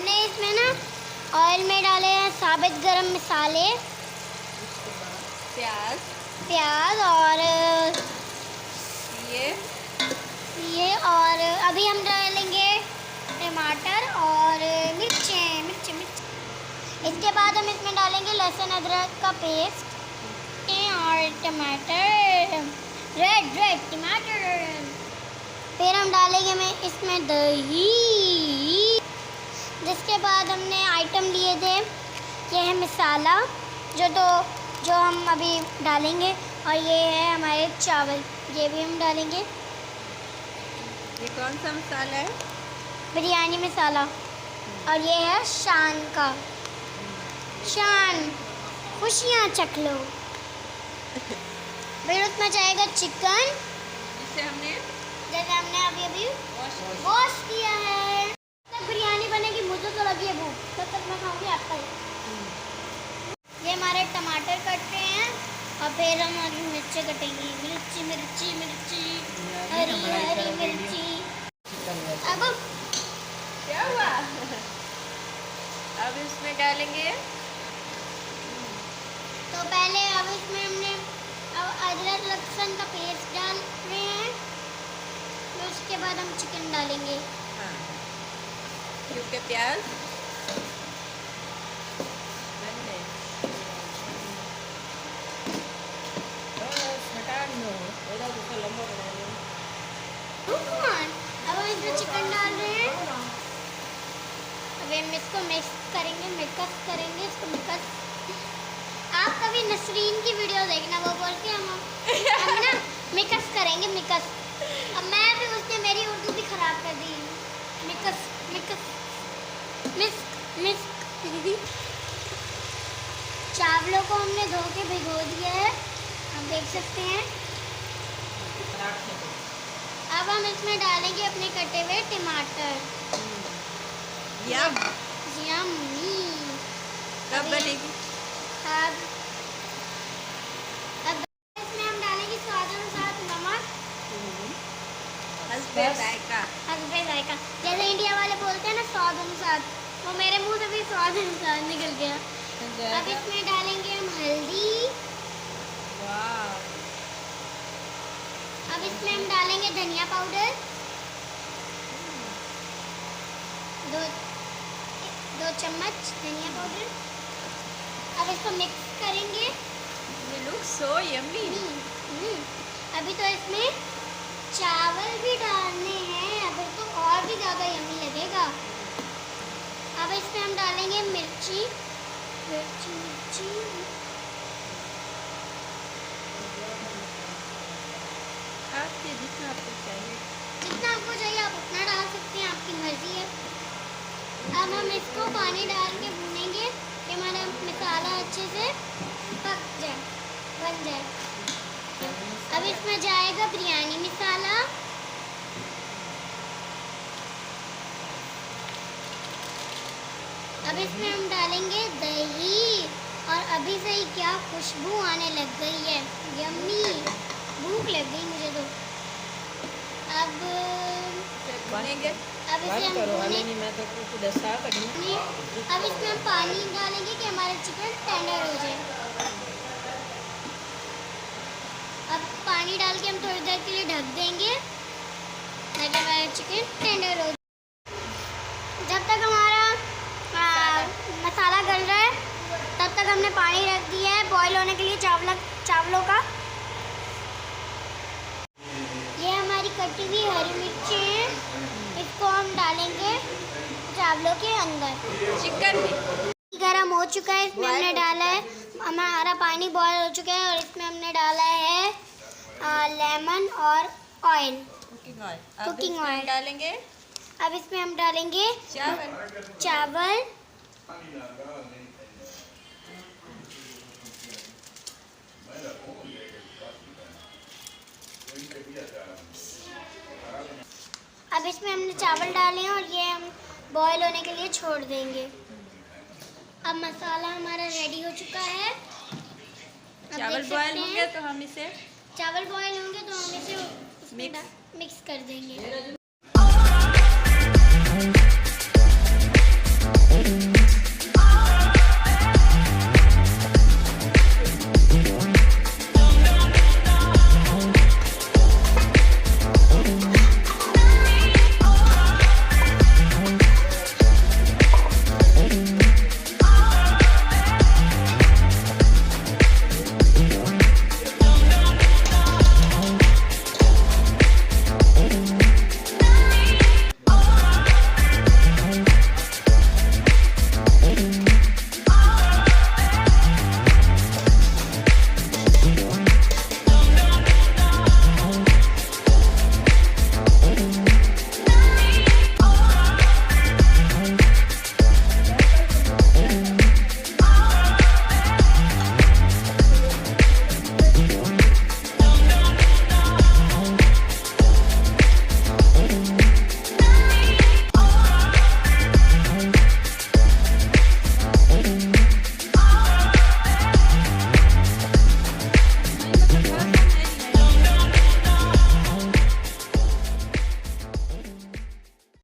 हमने इसमें ना ऑयल में डाले हैं साबित गरम मसाले, प्याज और ये और अभी हम डालेंगे टमाटर और मिर्चें। इसके बाद हम इसमें डालेंगे लहसुन अदरक का पेस्ट और टमाटर, रेड टमाटर। फिर हम डालेंगे इसमें दही। जिसके बाद हमने आइटम लिए थे, ये है मसाला जो हम अभी डालेंगे, और ये है हमारे चावल, ये भी हम डालेंगे। ये कौन सा मसाला है? बिरयानी मसाला। और ये है शान का, शान खुशियाँ चख लो। फिर उसमें जाएगा चिकन, जैसे हमने अभी वॉश किया है। तब बिरयानी बनेगी, मुझे तो लगी है भूख, तब तक मैं खाऊंगी आपका। ये हमारे टमाटर कट रहे हैं और फिर हम अभी मिर्ची कटेंगी। मिर्ची हरी मिर्ची। अब क्या हुआ? अब इसमें डालेंगे, तो पहले अब इसमें हमने अदरक लहसुन का पेस्ट डाल रहे हैं, तो उसके बाद हम चिकन डालेंगे। हाँ, क्योंकि प्याज अब हम इसमें चिकन डाल रहे हैं। अब हम इसको मिक्स करेंगे इसको। आप कभी नसरीन की वीडियो देखना, वो बोलते हैं हम ना मिक्स करेंगे। अब मैं भी, उसने मेरी उर्दू भी खराब कर दी। मिक्स चावलों को हमने धो के भिगो दिया है, आप देख सकते हैं। अब हम इसमें डालेंगे अपने कटे हुए टमाटर। यम्मी। कब बनेगी? अब इसमें हम डालेंगे स्वाद अनुसार नमक, हस्बे जायका। जैसे इंडिया वाले बोलते हैं ना स्वाद अनुसार, वो मेरे मुंह से भी स्वाद अनुसार निकल गया। अब इसमें डालेंगे हम हल्दी। अब इसमें हम डालेंगे धनिया पाउडर, दो चम्मच धनिया पाउडर। अब इसको मिक्स करेंगे। ये लुक सो यम्मी। अभी तो इसमें चावल भी डालने हैं, अभी तो और भी ज़्यादा यम्मी लगेगा। अब इसमें हम डालेंगे मिर्ची। जितना आपको चाहिए आप उतना डाल सकते हैं, आपकी मर्जी है। अब हम इसको पानी डाल के भूनेंगे कि हमारा मसाला अच्छे से बन जाए। अब इसमें जाएगा बिरयानी मसाला। अब इसमें हम डालेंगे दही, और अभी से ही क्या खुशबू आने लग गई है, यम्मी। भूख लग गई मुझे तो। अब इसे हम अब इसमें हम पानी डालेंगे कि हमारा चिकन टेंडर हो जाए। अब पानी डाल के हम थोड़ी देर के लिए ढक देंगे ताकि हमारा चिकन टेंडर हो जाए। जब तक हमारा मसाला गल रहा है, तब तक हमने पानी रख दिया है बॉईल होने के लिए चावलों का। ये हमारी कटी हुई हरी मिर्ची है, इसको हम डालेंगे चावलों के अंदर। चिकन भी गरम हो चुका है, इसमें हमने डाला है, हमारा पानी बॉईल हो चुका है, और इसमें हमने डाला है लेमन और ऑयल, कुकिंग ऑयल डालेंगे। अब इसमें हम डालेंगे चावल। अब इसमें हमने चावल डाले हैं और ये हम बॉईल होने के लिए छोड़ देंगे। अब मसाला हमारा रेडी हो चुका है। चावल बॉईल होंगे तो हम इसे मिक्स कर देंगे।